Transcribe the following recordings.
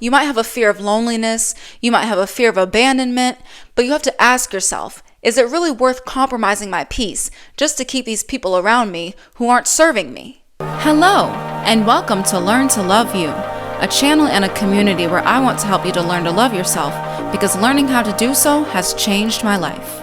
You might have a fear of loneliness, you might have a fear of abandonment, but you have to ask yourself, is it really worth compromising my peace just to keep these people around me who aren't serving me? Hello, and welcome to Learn to Love You, a channel and a community where I want to help you to learn to love yourself because learning how to do so has changed my life.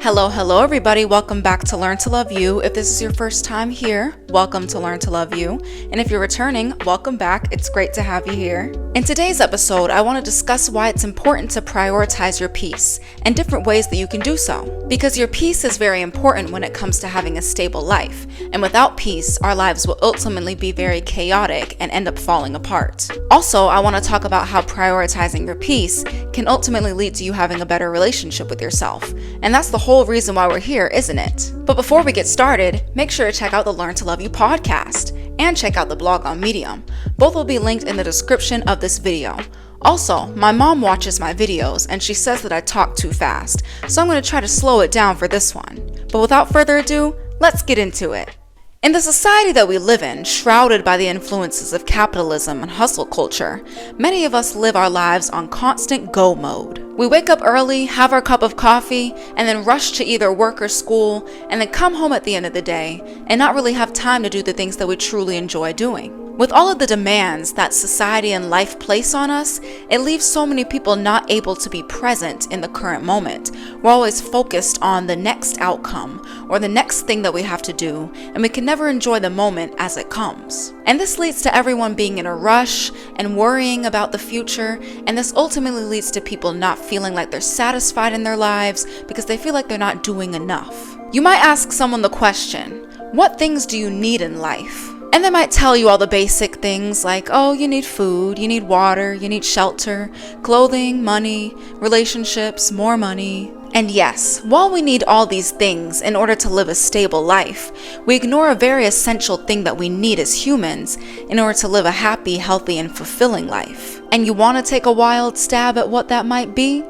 Hello everybody, welcome back to Learn to Love You. If this is your first time here, welcome to Learn to Love You. And if you're returning, welcome back. It's great to have you here. In today's episode, I want to discuss why it's important to prioritize your peace and different ways that you can do so. Because your peace is very important when it comes to having a stable life. And without peace, our lives will ultimately be very chaotic and end up falling apart. Also, I want to talk about how prioritizing your peace can ultimately lead to you having a better relationship with yourself. And that's the whole reason why we're here, isn't it? But before we get started, make sure to check out the Learn to Love You podcast and check out the blog on Medium. Both will be linked in the description of this video. Also, my mom watches my videos and she says that I talk too fast, so I'm going to try to slow it down for this one. But without further ado, let's get into it. In the society that we live in, shrouded by the influences of capitalism and hustle culture, many of us live our lives on constant go mode. We wake up early, have our cup of coffee, and then rush to either work or school, and then come home at the end of the day and not really have time to do the things that we truly enjoy doing. With all of the demands that society and life place on us, it leaves so many people not able to be present in the current moment. We're always focused on the next outcome or the next thing that we have to do, and we can never enjoy the moment as it comes. And this leads to everyone being in a rush and worrying about the future, and this ultimately leads to people not feeling like they're satisfied in their lives because they feel like they're not doing enough. You might ask someone the question, what things do you need in life? And they might tell you all the basic things like, oh, you need food, you need water, you need shelter, clothing, money, relationships, more money. And yes, while we need all these things in order to live a stable life, we ignore a very essential thing that we need as humans in order to live a happy, healthy, and fulfilling life. And you want to take a wild stab at what that might be?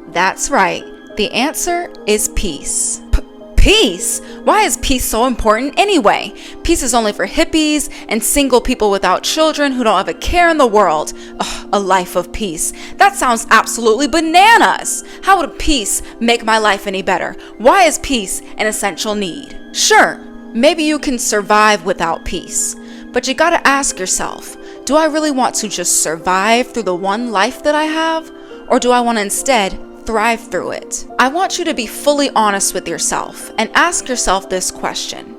That's right. The answer is peace. Peace? Why is peace so important anyway? Peace is only for hippies and single people without children who don't have a care in the world. Ugh, a life of peace. That sounds absolutely bananas. How would peace make my life any better? Why is peace an essential need? Sure, maybe you can survive without peace, but you gotta ask yourself, do I really want to just survive through the one life that I have? Or do I want to instead thrive through it? I want you to be fully honest with yourself and ask yourself this question.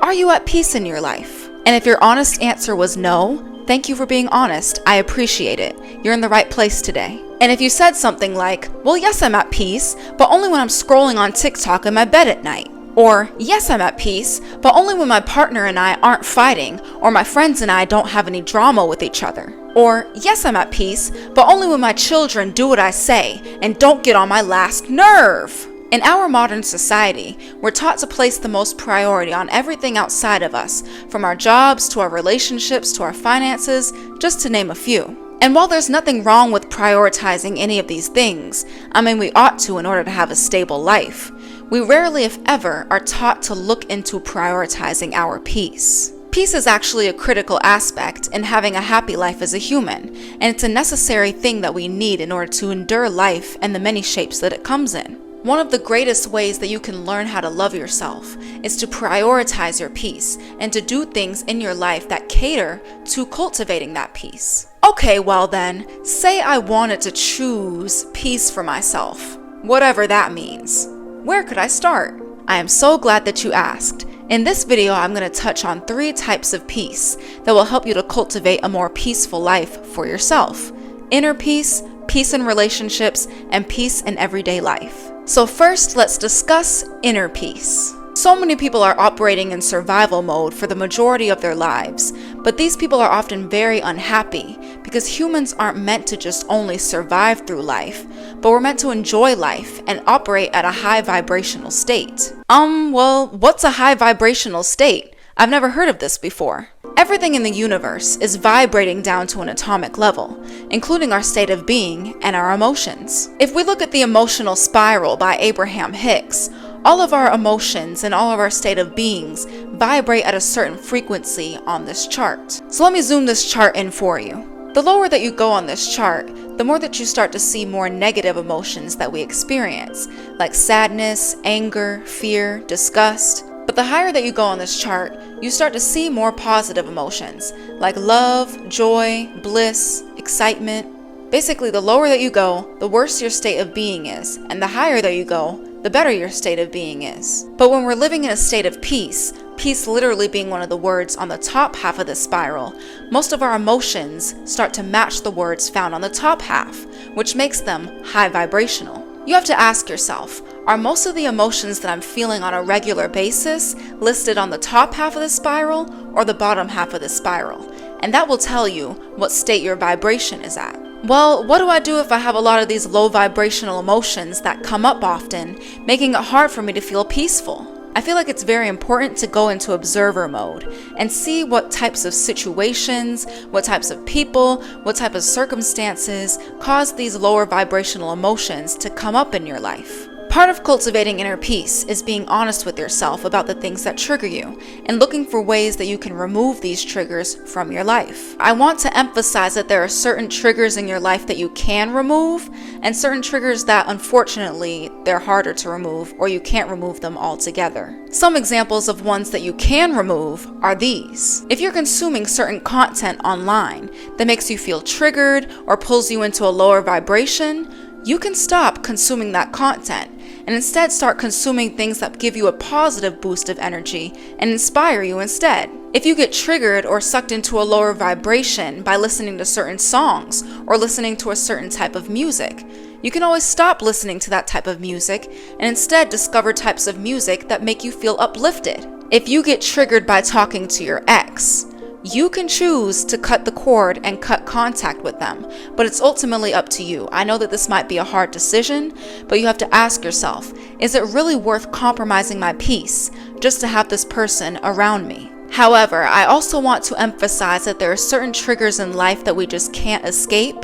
Are you at peace in your life? And if your honest answer was no, thank you for being honest. I appreciate it. You're in the right place today. And if you said something like, well, yes, I'm at peace, but only when I'm scrolling on TikTok in my bed at night. Or, yes, I'm at peace, but only when my partner and I aren't fighting, or my friends and I don't have any drama with each other. Or, yes, I'm at peace, but only when my children do what I say and don't get on my last nerve. In our modern society, we're taught to place the most priority on everything outside of us, from our jobs to our relationships to our finances, just to name a few. And while there's nothing wrong with prioritizing any of these things, we ought to in order to have a stable life, we rarely, if ever, are taught to look into prioritizing our peace. Peace is actually a critical aspect in having a happy life as a human, and it's a necessary thing that we need in order to endure life and the many shapes that it comes in. One of the greatest ways that you can learn how to love yourself is to prioritize your peace and to do things in your life that cater to cultivating that peace. Okay, well then, say I wanted to choose peace for myself, whatever that means. Where could I start? I am so glad that you asked. In this video, I'm going to touch on 3 types of peace that will help you to cultivate a more peaceful life for yourself. Inner peace, peace in relationships, and peace in everyday life. So first, let's discuss inner peace. So many people are operating in survival mode for the majority of their lives, but these people are often very unhappy because humans aren't meant to just only survive through life, but we're meant to enjoy life and operate at a high vibrational state. Well, what's a high vibrational state? I've never heard of this before. Everything in the universe is vibrating down to an atomic level, including our state of being and our emotions. If we look at the emotional spiral by Abraham Hicks, All of our emotions and all of our state of beings vibrate at a certain frequency on this chart. So let me zoom this chart in for you. The lower that you go on this chart, the more that you start to see more negative emotions that we experience, like sadness, anger, fear, disgust. But the higher that you go on this chart, you start to see more positive emotions, like love, joy, bliss, excitement. Basically, the lower that you go, the worse your state of being is, and the higher that you go, the better your state of being is. But when we're living in a state of peace, peace literally being one of the words on the top half of the spiral, most of our emotions start to match the words found on the top half, which makes them high vibrational. You have to ask yourself, are most of the emotions that I'm feeling on a regular basis listed on the top half of the spiral or the bottom half of the spiral? And that will tell you what state your vibration is at. Well, what do I do if I have a lot of these low vibrational emotions that come up often, making it hard for me to feel peaceful? I feel like it's very important to go into observer mode and see what types of situations, what types of people, what type of circumstances cause these lower vibrational emotions to come up in your life. Part of cultivating inner peace is being honest with yourself about the things that trigger you and looking for ways that you can remove these triggers from your life. I want to emphasize that there are certain triggers in your life that you can remove and certain triggers that unfortunately they're harder to remove or you can't remove them altogether. Some examples of ones that you can remove are these. If you're consuming certain content online that makes you feel triggered or pulls you into a lower vibration, you can stop consuming that content and instead start consuming things that give you a positive boost of energy and inspire you instead. If you get triggered or sucked into a lower vibration by listening to certain songs or listening to a certain type of music, you can always stop listening to that type of music and instead discover types of music that make you feel uplifted. If you get triggered by talking to your ex, you can choose to cut the cord and cut contact with them, but it's ultimately up to you. I know that this might be a hard decision, but you have to ask yourself, is it really worth compromising my peace just to have this person around me? However, I also want to emphasize that there are certain triggers in life that we just can't escape,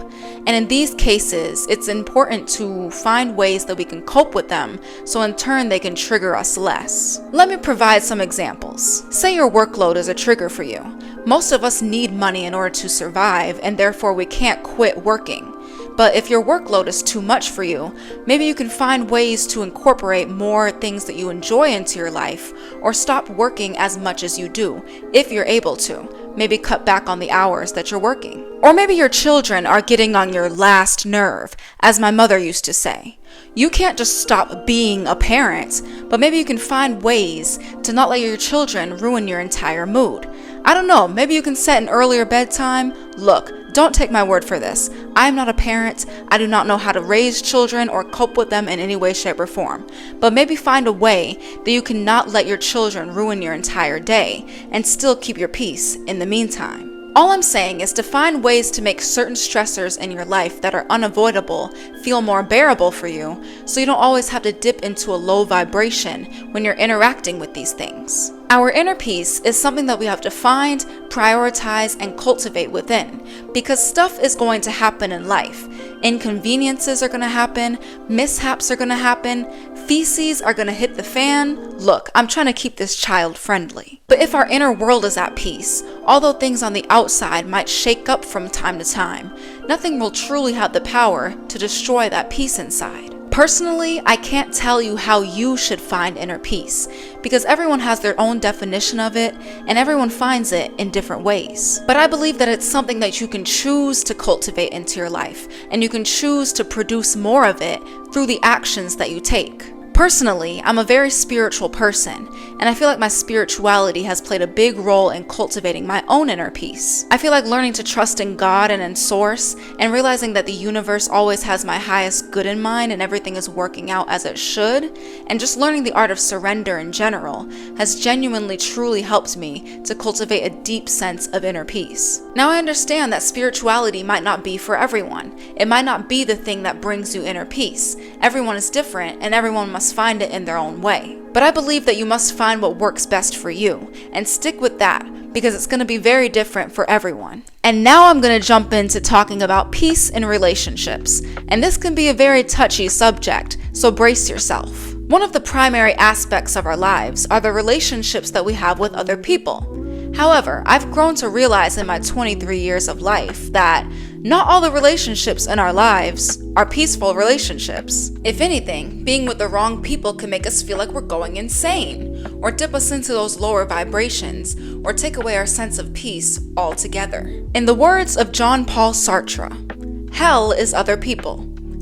and in these cases, it's important to find ways that we can cope with them, so in turn they can trigger us less. Let me provide some examples. Say your workload is a trigger for you. Most of us need money in order to survive, and therefore we can't quit working. But if your workload is too much for you, maybe you can find ways to incorporate more things that you enjoy into your life, or stop working as much as you do, if you're able to. Maybe cut back on the hours that you're working. Or maybe your children are getting on your last nerve, as my mother used to say. You can't just stop being a parent, but maybe you can find ways to not let your children ruin your entire mood. I don't know, maybe you can set an earlier bedtime. Look, don't take my word for this. I am not a parent. I do not know how to raise children or cope with them in any way, shape, or form. But maybe find a way that you can not let your children ruin your entire day and still keep your peace in the meantime. All I'm saying is to find ways to make certain stressors in your life that are unavoidable feel more bearable for you, so you don't always have to dip into a low vibration when you're interacting with these things. Our inner peace is something that we have to find, prioritize, and cultivate within, because stuff is going to happen in life. Inconveniences are going to happen, mishaps are going to happen, feces are going to hit the fan. Look, I'm trying to keep this child friendly. But if our inner world is at peace, although things on the outside might shake up from time to time, nothing will truly have the power to destroy that peace inside. Personally, I can't tell you how you should find inner peace, because everyone has their own definition of it, and everyone finds it in different ways. But I believe that it's something that you can choose to cultivate into your life, and you can choose to produce more of it through the actions that you take. Personally, I'm a very spiritual person, and I feel like my spirituality has played a big role in cultivating my own inner peace. I feel like learning to trust in God and in Source, and realizing that the universe always has my highest good in mind and everything is working out as it should, and just learning the art of surrender in general, has genuinely truly helped me to cultivate a deep sense of inner peace. Now I understand that spirituality might not be for everyone. It might not be the thing that brings you inner peace. Everyone is different, and everyone must find it in their own way. But I believe that you must find what works best for you and stick with that, because it's going to be very different for everyone. And now I'm going to jump into talking about peace in relationships. And this can be a very touchy subject, so brace yourself. One of the primary aspects of our lives are the relationships that we have with other people. However, I've grown to realize in my 23 years of life that not all the relationships in our lives are peaceful relationships. If anything, being with the wrong people can make us feel like we're going insane, or dip us into those lower vibrations, or take away our sense of peace altogether. In the words of Jean Paul Sartre, hell is other people,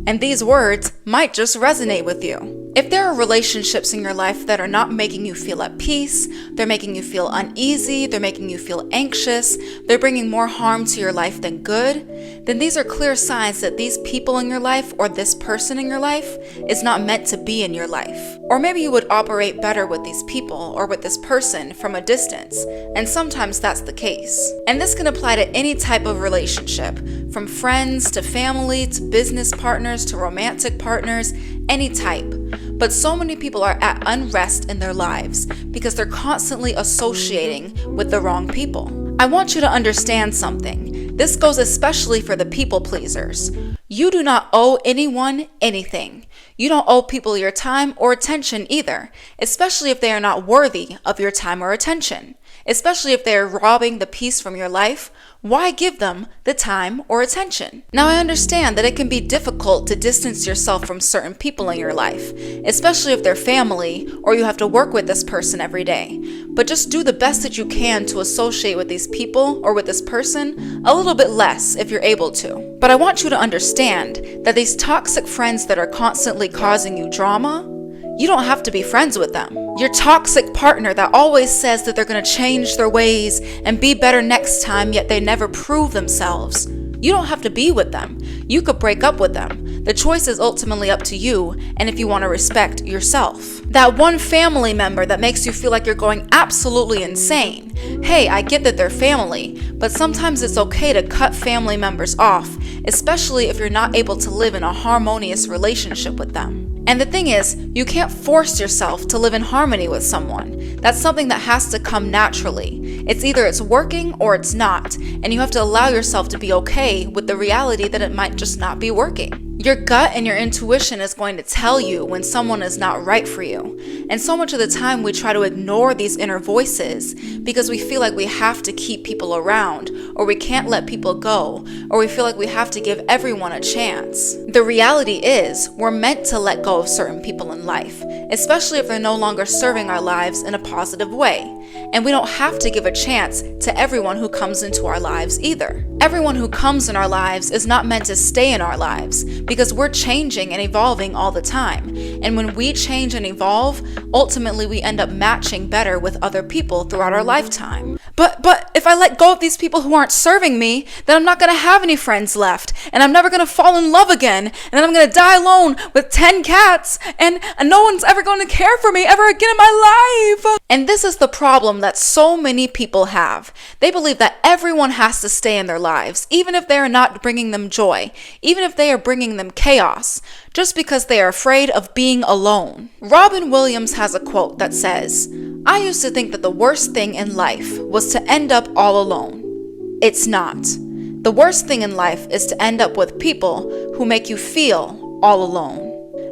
and these words might just resonate with you. If there are relationships in your life that are not making you feel at peace, they're making you feel uneasy, they're making you feel anxious, they're bringing more harm to your life than good, then these are clear signs that these people in your life or this person in your life is not meant to be in your life. Or maybe you would operate better with these people or with this person from a distance, and sometimes that's the case. And this can apply to any type of relationship, from friends to family to business partners to romantic partners, any type. But so many people are at unrest in their lives because they're constantly associating with the wrong people. I want you to understand something. This goes especially for the people pleasers. You do not owe anyone anything. You don't owe people your time or attention either, especially if they are not worthy of your time or attention. Especially if they are robbing the peace from your life, why give them the time or attention? Now, I understand that it can be difficult to distance yourself from certain people in your life, especially if they're family or you have to work with this person every day. But just do the best that you can to associate with these people or with this person a little bit less if you're able to. But I want you to understand that these toxic friends that are constantly causing you drama, you don't have to be friends with them. Your toxic partner that always says that they're going to change their ways and be better next time, yet they never prove themselves. You don't have to be with them. You could break up with them. The choice is ultimately up to you, and if you want to respect yourself. That one family member that makes you feel like you're going absolutely insane. Hey, I get that they're family, but sometimes it's okay to cut family members off, especially if you're not able to live in a harmonious relationship with them. And the thing is, you can't force yourself to live in harmony with someone. That's something that has to come naturally. It's working or it's not, and you have to allow yourself to be okay with the reality that it might just not be working. Your gut and your intuition is going to tell you when someone is not right for you. And so much of the time we try to ignore these inner voices because we feel like we have to keep people around, or we can't let people go, or we feel like we have to give everyone a chance. The reality is, we're meant to let go of certain people in life, especially if they're no longer serving our lives in a positive way. And we don't have to give a chance to everyone who comes into our lives either. Everyone who comes in our lives is not meant to stay in our lives because we're changing and evolving all the time. And when we change and evolve, ultimately we end up matching better with other people throughout our lifetime. But if I let go of these people who aren't serving me, then I'm not going to have any friends left, and I'm never going to fall in love again, and then I'm going to die alone with 10 cats, and no one's ever going to care for me ever again in my life. And this is the problem that so many people have. They believe that everyone has to stay in their lives, even if they are not bringing them joy, even if they are bringing them chaos, just because they are afraid of being alone. Robin Williams has a quote that says, "I used to think that the worst thing in life was to end up all alone. It's not. The worst thing in life is to end up with people who make you feel all alone."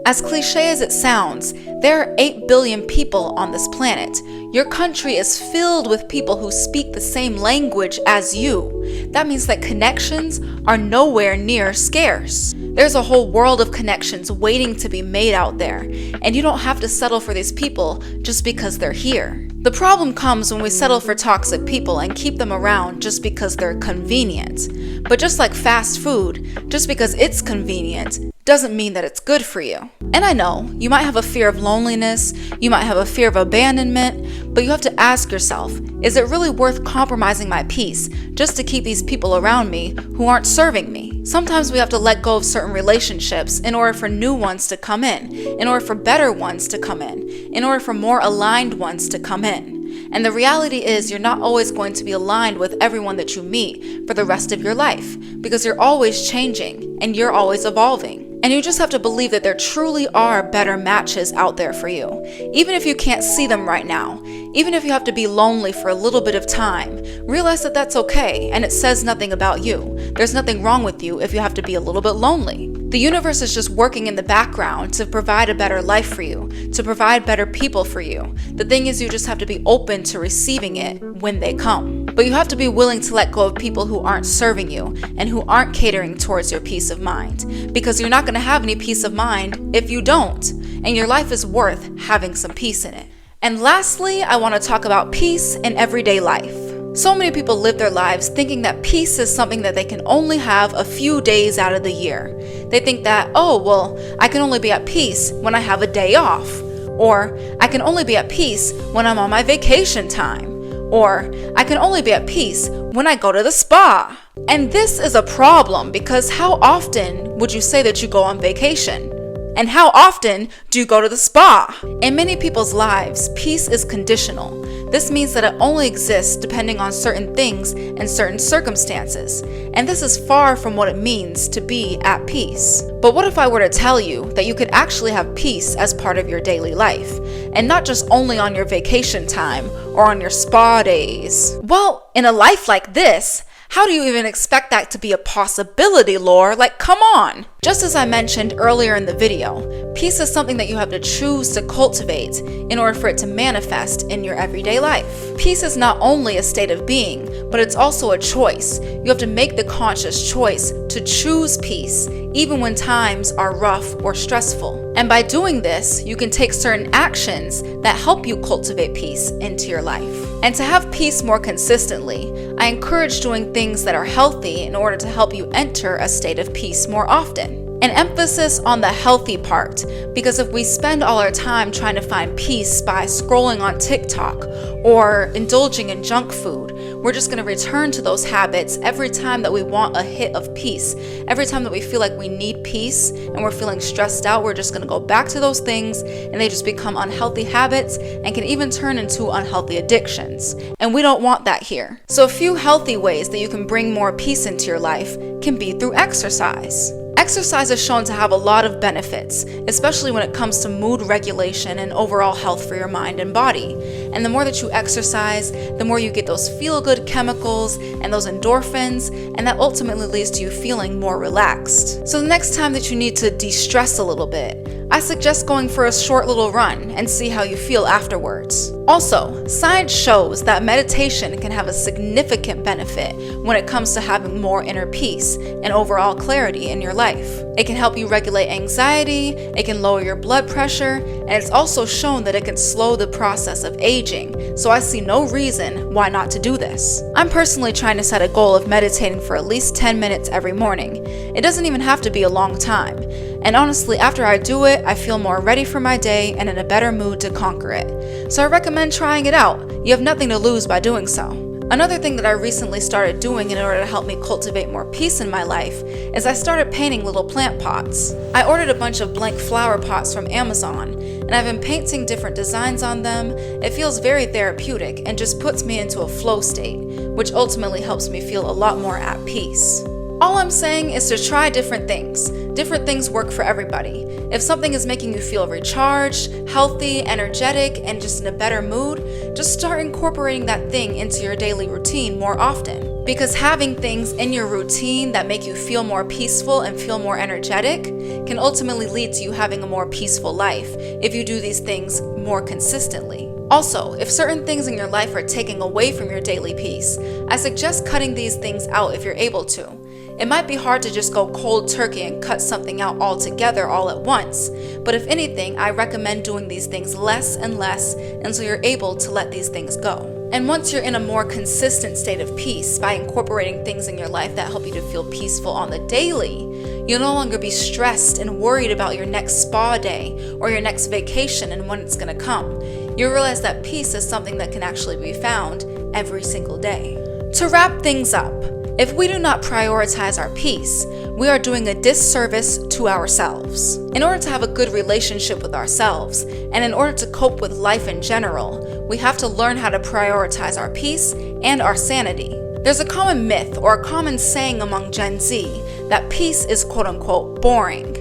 As cliche as it sounds, there are 8 billion people on this planet. Your country is filled with people who speak the same language as you. That means that connections are nowhere near scarce. There's a whole world of connections waiting to be made out there, and you don't have to settle for these people just because they're here. The problem comes when we settle for toxic people and keep them around just because they're convenient. But just like fast food, just because it's convenient doesn't mean that it's good for you. And I know, you might have a fear of loneliness, you might have a fear of abandonment, but you have to ask yourself, is it really worth compromising my peace just to keep these people around me who aren't serving me? Sometimes we have to let go of certain relationships in order for new ones to come in order for better ones to come in order for more aligned ones to come in. And the reality is, you're not always going to be aligned with everyone that you meet for the rest of your life, because you're always changing and you're always evolving. And you just have to believe that there truly are better matches out there for you. Even if you can't see them right now, even if you have to be lonely for a little bit of time, realize that that's okay, and it says nothing about you. There's nothing wrong with you if you have to be a little bit lonely. The universe is just working in the background to provide a better life for you, to provide better people for you. The thing is, you just have to be open to receiving it when they come. But you have to be willing to let go of people who aren't serving you and who aren't catering towards your peace of mind, because you're not going to have any peace of mind if you don't, and your life is worth having some peace in it. And lastly, I want to talk about peace in everyday life. So many people live their lives thinking that peace is something that they can only have a few days out of the year. They think that, oh, well, I can only be at peace when I have a day off. Or I can only be at peace when I'm on my vacation time. Or I can only be at peace when I go to the spa. And this is a problem, because how often would you say that you go on vacation? And how often do you go to the spa? In many people's lives, peace is conditional. This means that it only exists depending on certain things and certain circumstances. And this is far from what it means to be at peace. But what if I were to tell you that you could actually have peace as part of your daily life, and not just only on your vacation time or on your spa days? Well, in a life like this, how do you even expect that to be a possibility, Lore? Like, come on! Just as I mentioned earlier in the video, peace is something that you have to choose to cultivate in order for it to manifest in your everyday life. Peace is not only a state of being, but it's also a choice. You have to make the conscious choice to choose peace, even when times are rough or stressful. And by doing this, you can take certain actions that help you cultivate peace into your life. And to have peace more consistently, I encourage doing things that are healthy in order to help you enter a state of peace more often. An emphasis on the healthy part, because if we spend all our time trying to find peace by scrolling on TikTok or indulging in junk food, we're just going to return to those habits every time that we want a hit of peace. Every time that we feel like we need peace and we're feeling stressed out, we're just going to go back to those things, and they just become unhealthy habits and can even turn into unhealthy addictions. And we don't want that here. So a few healthy ways that you can bring more peace into your life can be through exercise. Exercise is shown to have a lot of benefits, especially when it comes to mood regulation and overall health for your mind and body. And the more that you exercise, the more you get those feel-good chemicals and those endorphins, and that ultimately leads to you feeling more relaxed. So the next time that you need to de-stress a little bit, I suggest going for a short little run and see how you feel afterwards. Also, science shows that meditation can have a significant benefit when it comes to having more inner peace and overall clarity in your life. It can help you regulate anxiety, it can lower your blood pressure, and it's also shown that it can slow the process of aging, so I see no reason why not to do this. I'm personally trying to set a goal of meditating for at least 10 minutes every morning. It doesn't even have to be a long time. And honestly, after I do it, I feel more ready for my day and in a better mood to conquer it. So I recommend trying it out. You have nothing to lose by doing so. Another thing that I recently started doing in order to help me cultivate more peace in my life is I started painting little plant pots. I ordered a bunch of blank flower pots from Amazon, and I've been painting different designs on them. It feels very therapeutic and just puts me into a flow state, which ultimately helps me feel a lot more at peace. All I'm saying is to try different things. Different things work for everybody. If something is making you feel recharged, healthy, energetic, and just in a better mood, just start incorporating that thing into your daily routine more often. Because having things in your routine that make you feel more peaceful and feel more energetic can ultimately lead to you having a more peaceful life if you do these things more consistently. Also, if certain things in your life are taking away from your daily peace, I suggest cutting these things out if you're able to. It might be hard to just go cold turkey and cut something out altogether all at once, but if anything, I recommend doing these things less and less until you're able to let these things go. And once you're in a more consistent state of peace by incorporating things in your life that help you to feel peaceful on the daily, you'll no longer be stressed and worried about your next spa day or your next vacation and when it's going to come. You'll realize that peace is something that can actually be found every single day. To wrap things up, if we do not prioritize our peace, we are doing a disservice to ourselves. In order to have a good relationship with ourselves, and in order to cope with life in general, we have to learn how to prioritize our peace and our sanity. There's a common myth or a common saying among Gen Z that peace is quote-unquote boring.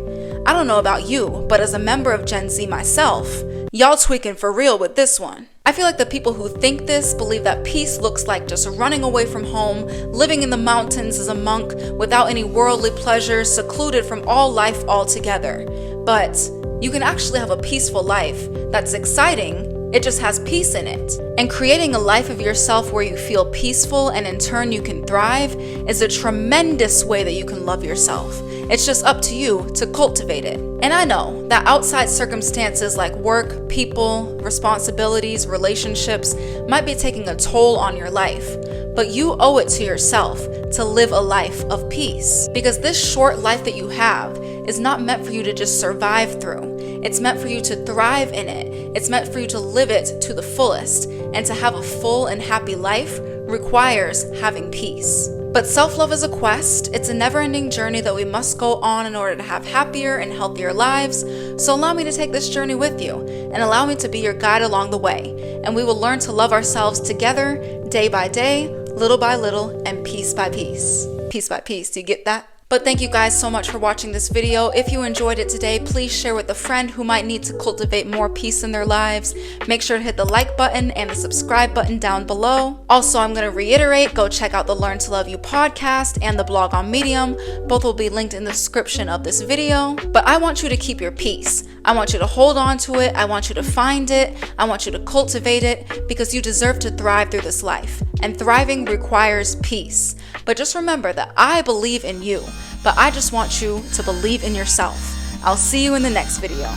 I don't know about you, but as a member of Gen Z myself, y'all tweaking for real with this one. I feel like the people who think this believe that peace looks like just running away from home, living in the mountains as a monk without any worldly pleasures, secluded from all life altogether. But you can actually have a peaceful life that's exciting. It just has peace in it. And creating a life of yourself where you feel peaceful and in turn you can thrive is a tremendous way that you can love yourself. It's just up to you to cultivate it. And I know that outside circumstances like work, people, responsibilities, relationships might be taking a toll on your life, but you owe it to yourself to live a life of peace. Because this short life that you have is not meant for you to just survive through. It's meant for you to thrive in it. It's meant for you to live it to the fullest. And to have a full and happy life requires having peace. But self-love is a quest. It's a never-ending journey that we must go on in order to have happier and healthier lives. So allow me to take this journey with you and allow me to be your guide along the way. And we will learn to love ourselves together, day by day, little by little, and piece by piece. Piece by piece, do you get that? But thank you guys so much for watching this video. If you enjoyed it today, please share with a friend who might need to cultivate more peace in their lives. Make sure to hit the like button and the subscribe button down below. Also, I'm going to reiterate, go check out the Learn to Love You podcast and the blog on Medium. Both will be linked in the description of this video. But I want you to keep your peace. I want you to hold on to it. I want you to find it. I want you to cultivate it because you deserve to thrive through this life. And thriving requires peace. But just remember that I believe in you, but I just want you to believe in yourself. I'll see you in the next video.